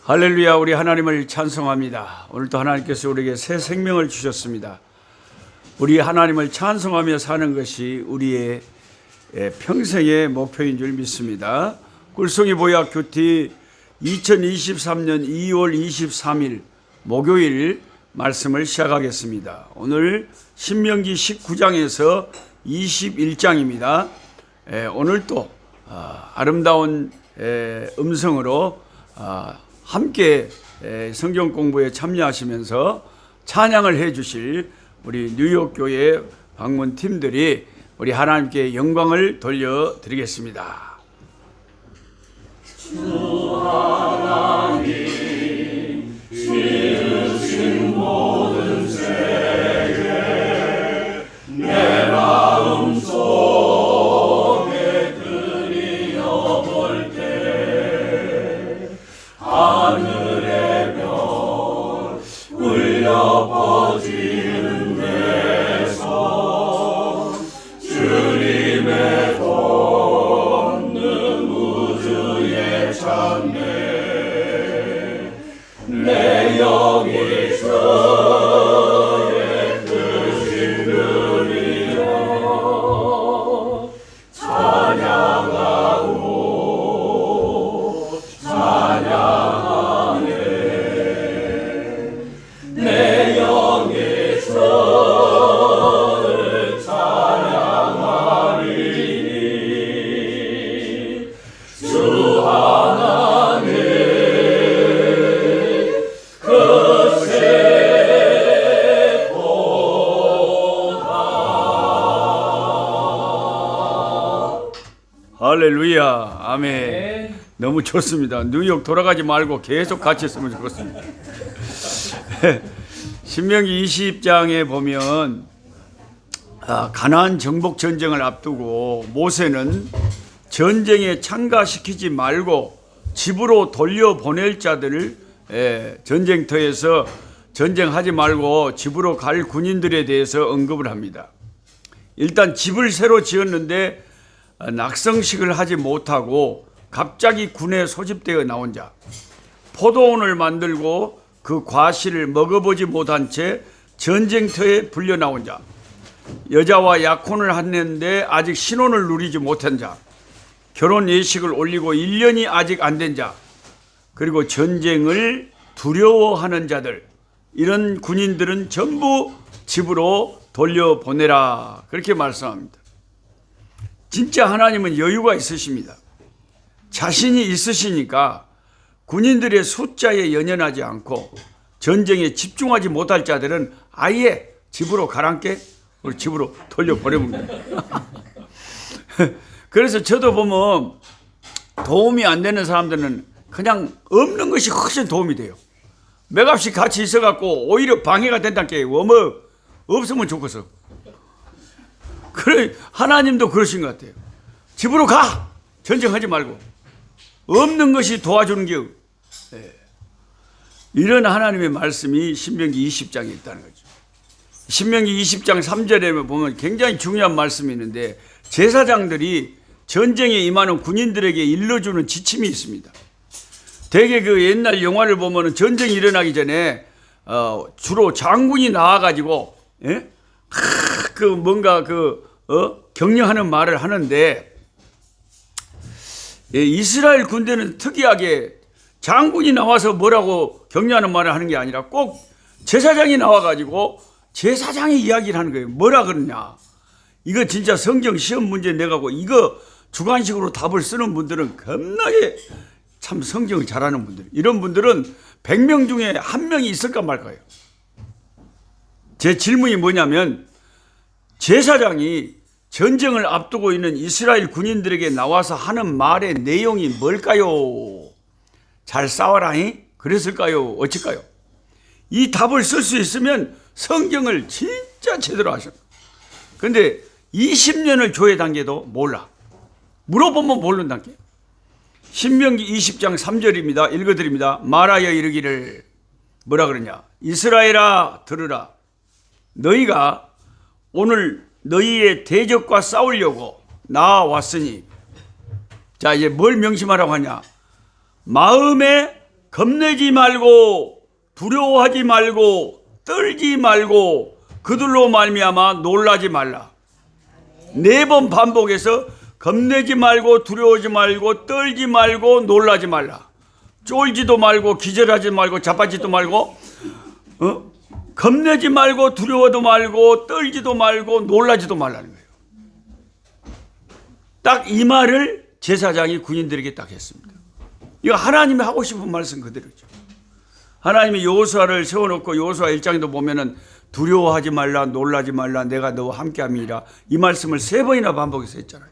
할렐루야. 우리 하나님을 찬송합니다. 오늘도 하나님께서 우리에게 새 생명을 주셨습니다. 우리 하나님을 찬송하며 사는 것이 우리의 평생의 목표인 줄 믿습니다. 꿀송이 보약 큐티 2023년 2월 23일 목요일 말씀을 시작하겠습니다. 오늘 신명기 19장에서 21장입니다. 오늘 또 아름다운 음성으로 함께 성경 공부에 참여하시면서 찬양을 해 주실 우리 뉴욕교회 방문팀들이 우리 하나님께 영광을 돌려드리겠습니다. 주 하나님 지으신 모든 세계 내 마음 속에 들여볼 때 하늘의 별 울려 퍼지는 데서 주님의 돕는 우주의 찬美내 영이 주의 뜻을 들으며 찬양하고 찬양하네 내 영이 주를 찬양하리니 주 하나님 할렐루야. 아멘. 너무 좋습니다. 뉴욕 돌아가지 말고 계속 같이 있으면 좋겠습니다. 신명기 20장에 보면 가나안 정복 전쟁을 앞두고 모세는 전쟁에 참가시키지 말고 집으로 돌려보낼 자들을 전쟁터에서 전쟁하지 말고 집으로 갈 군인들에 대해서 언급을 합니다. 일단 집을 새로 지었는데 낙성식을 하지 못하고 갑자기 군에 소집되어 나온 자, 포도원을 만들고 그 과실을 먹어보지 못한 채 전쟁터에 불려 나온 자, 여자와 약혼을 했는데 아직 신혼을 누리지 못한 자, 결혼 예식을 올리고 1년이 아직 안 된 자, 그리고 전쟁을 두려워하는 자들, 이런 군인들은 전부 집으로 돌려보내라, 그렇게 말씀합니다. 진짜 하나님은 여유가 있으십니다. 자신이 있으시니까 군인들의 숫자에 연연하지 않고 전쟁에 집중하지 못할 자들은 아예 집으로 가란께 우리 집으로 돌려보내면 돼요. 그래서 저도 보면 도움이 안 되는 사람들은 그냥 없는 것이 훨씬 도움이 돼요. 맥없이 같이 있어갖고 오히려 방해가 된다는 게 없으면 좋겠어. 그래, 하나님도 그러신 것 같아요. 집으로 가! 전쟁하지 말고. 없는 것이 도와주는 게 이런 하나님의 말씀이 신명기 20장에 있다는 거죠. 신명기 20장 3절에 보면 굉장히 중요한 말씀이 있는데 제사장들이 전쟁에 임하는 군인들에게 일러주는 지침이 있습니다. 대개 그 옛날 영화를 보면 전쟁이 일어나기 전에 주로 장군이 나와가지고 격려하는 말을 하는데 이스라엘 군대는 특이하게 장군이 나와서 뭐라고 격려하는 말을 하는 게 아니라 꼭 제사장이 나와가지고 제사장이 이야기를 하는 거예요. 뭐라 그러냐. 이거 진짜 성경 시험 문제 내가고 이거 주관식으로 답을 쓰는 분들은 겁나게 참 성경을 잘하는 분들. 이런 분들은 100명 중에 1명이 있을까 말까요. 제 질문이 뭐냐면 제사장이 전쟁을 앞두고 있는 이스라엘 군인들에게 나와서 하는 말의 내용이 뭘까요? 잘 싸워라잉? 그랬을까요? 어쩔까요? 이 답을 쓸 수 있으면 성경을 진짜 제대로 하셔. 근데 20년을 교회 단계도 몰라. 물어보면 모르는 단계. 신명기 20장 3절입니다. 읽어드립니다. 말하여 이르기를 뭐라 그러냐. 이스라엘아 들으라. 너희가 오늘 너희의 대적과 싸우려고 나왔으니 자 이제 뭘 명심하라고 하냐. 마음에 겁내지 말고 두려워하지 말고 떨지 말고 그들로 말미암아 놀라지 말라. 4번 반복해서 겁내지 말고 두려워하지 말고 떨지 말고 놀라지 말라. 쫄지도 말고 기절하지 말고 자빠지도 말고 겁내지 말고 두려워도 말고 떨지도 말고 놀라지도 말라는 거예요. 딱 이 말을 제사장이 군인들에게 딱 했습니다. 이거 하나님이 하고 싶은 말씀 그대로죠. 하나님이 여호수아를 세워놓고 여호수아 1장에도 보면은 두려워하지 말라 놀라지 말라 내가 너와 함께함이라 이 말씀을 3번이나 반복해서 했잖아요.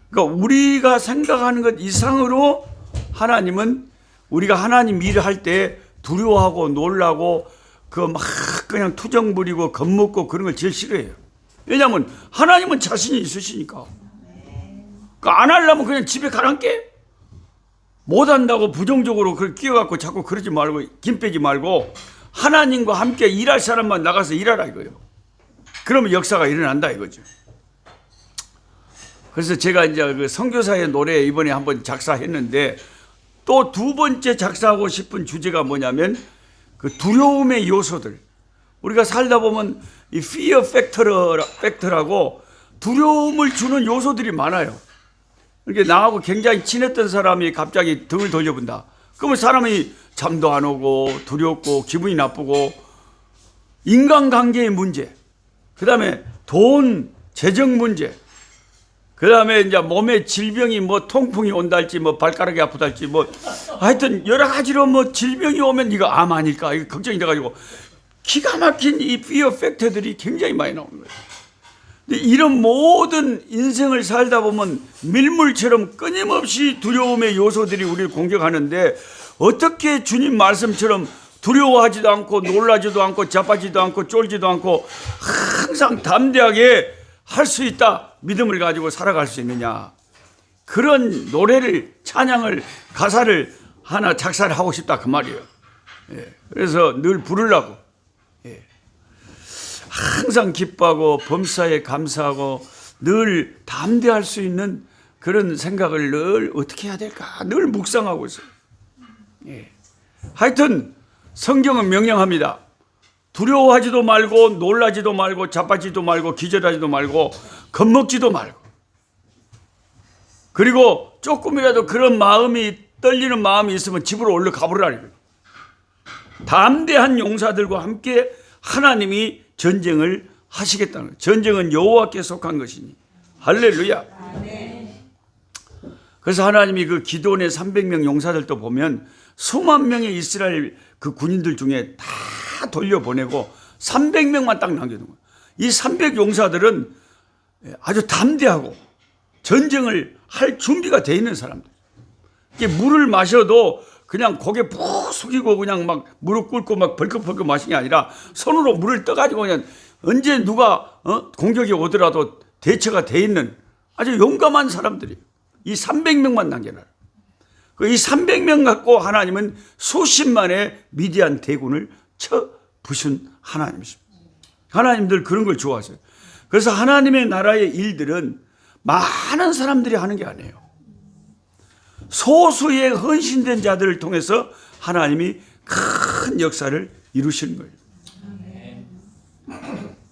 그러니까 우리가 생각하는 것 이상으로 하나님은 우리가 하나님 일을 할 때 두려워하고 놀라고 막 그냥 투정 부리고 겁먹고 그런 걸 제일 싫어해요. 왜냐하면 하나님은 자신이 있으시니까. 그러니까 안 하려면 그냥 집에 가란게 못한다고 부정적으로 그걸 끼워갖고 자꾸 그러지 말고 김 빼지 말고 하나님과 함께 일할 사람만 나가서 일하라 이거예요. 그러면 역사가 일어난다 이거죠. 그래서 제가 이제 그 선교사의 노래 이번에 한번 작사했는데 또 2번째 작사하고 싶은 주제가 뭐냐면 그 두려움의 요소들. 우리가 살다 보면 이 fear factor라고 두려움을 주는 요소들이 많아요. 이렇게 나하고 굉장히 친했던 사람이 갑자기 등을 돌려본다. 그러면 사람이 잠도 안 오고 두렵고 기분이 나쁘고 인간관계의 문제, 그 다음에 돈, 재정 문제, 그 다음에 이제 몸에 질병이 뭐 통풍이 온다 할지 뭐 발가락이 아프다 할지 뭐 하여튼 여러 가지로 뭐 질병이 오면 이거 암 아닐까 이거 걱정이 돼가지고 기가 막힌 이 피어 팩터들이 굉장히 많이 나오는 거예요. 근데 이런 모든 인생을 살다 보면 밀물처럼 끊임없이 두려움의 요소들이 우리를 공격하는데 어떻게 주님 말씀처럼 두려워하지도 않고 놀라지도 않고 자빠지도 않고 쫄지도 않고 항상 담대하게 할 수 있다 믿음을 가지고 살아갈 수 있느냐. 그런 노래를 찬양을 가사를 하나 작사를 하고 싶다 그 말이에요. 예. 그래서 늘 부르려고. 예. 항상 기뻐하고 범사에 감사하고 늘 담대할 수 있는 그런 생각을 늘 어떻게 해야 될까 늘 묵상하고 있어요. 예. 하여튼 성경은 명령합니다. 두려워하지도 말고 놀라지도 말고 자빠지도 말고 기절하지도 말고 겁먹지도 말고 그리고 조금이라도 그런 마음이 떨리는 마음이 있으면 집으로 얼른 가보라. 담대한 용사들과 함께 하나님이 전쟁을 하시겠다는 거예요. 전쟁은 여호와께 속한 것이니 할렐루야. 그래서 하나님이 그 기드온의 300명 용사들도 보면 수만 명의 이스라엘 그 군인들 중에 다 돌려보내고 300명만 딱 남겨둔 거예요. 이 300 용사들은 아주 담대하고 전쟁을 할 준비가 돼 있는 사람들. 물을 마셔도 그냥 고개 푹 숙이고 그냥 막 무릎 꿇고 막 벌컥벌컥 마시는 게 아니라 손으로 물을 떠가지고 그냥 언제 누가 공격이 오더라도 대처가 돼 있는 아주 용감한 사람들이에요. 이 300명만 남겨놔요. 이 300명 갖고 하나님은 수십만의 미디안 대군을 쳐 부신 하나님이십니다. 하나님들 그런 걸 좋아하세요. 그래서 하나님의 나라의 일들은 많은 사람들이 하는 게 아니에요. 소수의 헌신된 자들을 통해서 하나님이 큰 역사를 이루시는 거예요.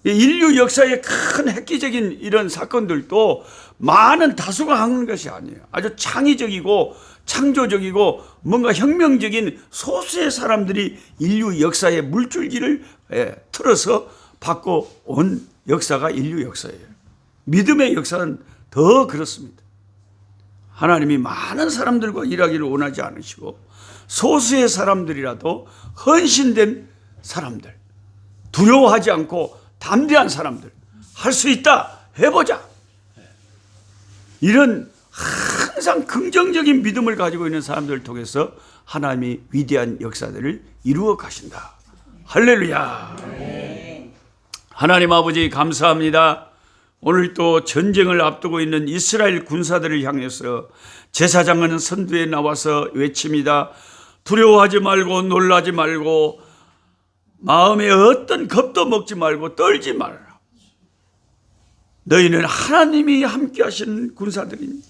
인류 역사의 큰 획기적인 이런 사건들도 많은 다수가 하는 것이 아니에요. 아주 창의적이고 창조적이고 뭔가 혁명적인 소수의 사람들이 인류 역사의 물줄기를 틀어서 바꿔온 역사가 인류 역사예요. 믿음의 역사는 더 그렇습니다. 하나님이 많은 사람들과 일하기를 원하지 않으시고 소수의 사람들이라도 헌신된 사람들, 두려워하지 않고 담대한 사람들, 할 수 있다, 해보자. 이런 항상 긍정적인 믿음을 가지고 있는 사람들을 통해서 하나님이 위대한 역사들을 이루어 가신다. 할렐루야. 하나님 아버지 감사합니다. 오늘 또 전쟁을 앞두고 있는 이스라엘 군사들을 향해서 제사장은 선두에 나와서 외칩니다. 두려워하지 말고 놀라지 말고 마음에 어떤 겁도 먹지 말고 떨지 말라. 너희는 하나님이 함께 하시는 군사들이니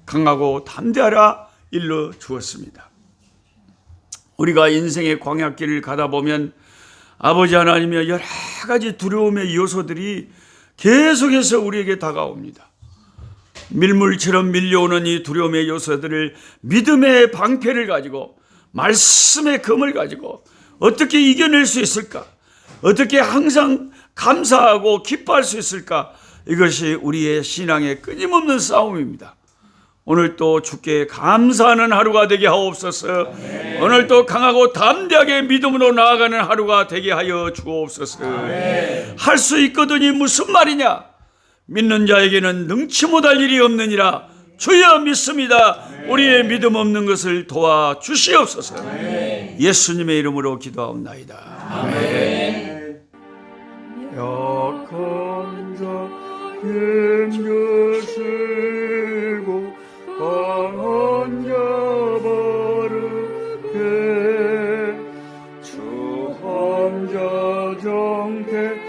강하고 담대하라 일러 주었습니다. 우리가 인생의 광야길을 가다 보면 아버지 하나님의 여러 가지 두려움의 요소들이 계속해서 우리에게 다가옵니다. 밀물처럼 밀려오는 이 두려움의 요소들을 믿음의 방패를 가지고, 말씀의 검을 가지고 어떻게 이겨낼 수 있을까? 어떻게 항상 감사하고 기뻐할 수 있을까? 이것이 우리의 신앙의 끊임없는 싸움입니다. 오늘 또 주께 감사하는 하루가 되게 하옵소서. 오늘 또 강하고 담대하게 믿음으로 나아가는 하루가 되게 하여 주옵소서. 할 수 있거든이 무슨 말이냐? 믿는 자에게는 능치 못할 일이 없느니라. 주여 믿습니다. 우리의 믿음 없는 것을 도와 주시옵소서. 예수님의 이름으로 기도하옵나이다. 아멘. 약한 자 힘주시고 강한 자 바르게 주 환자 정택함이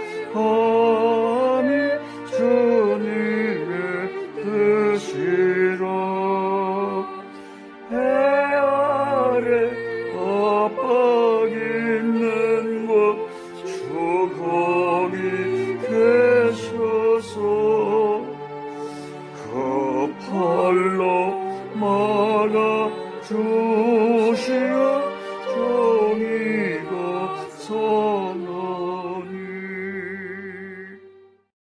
주님의 뜻이라. 해 아래 압박 있는 곳 주 거기 계셔서 그 팔로 막아 주시오.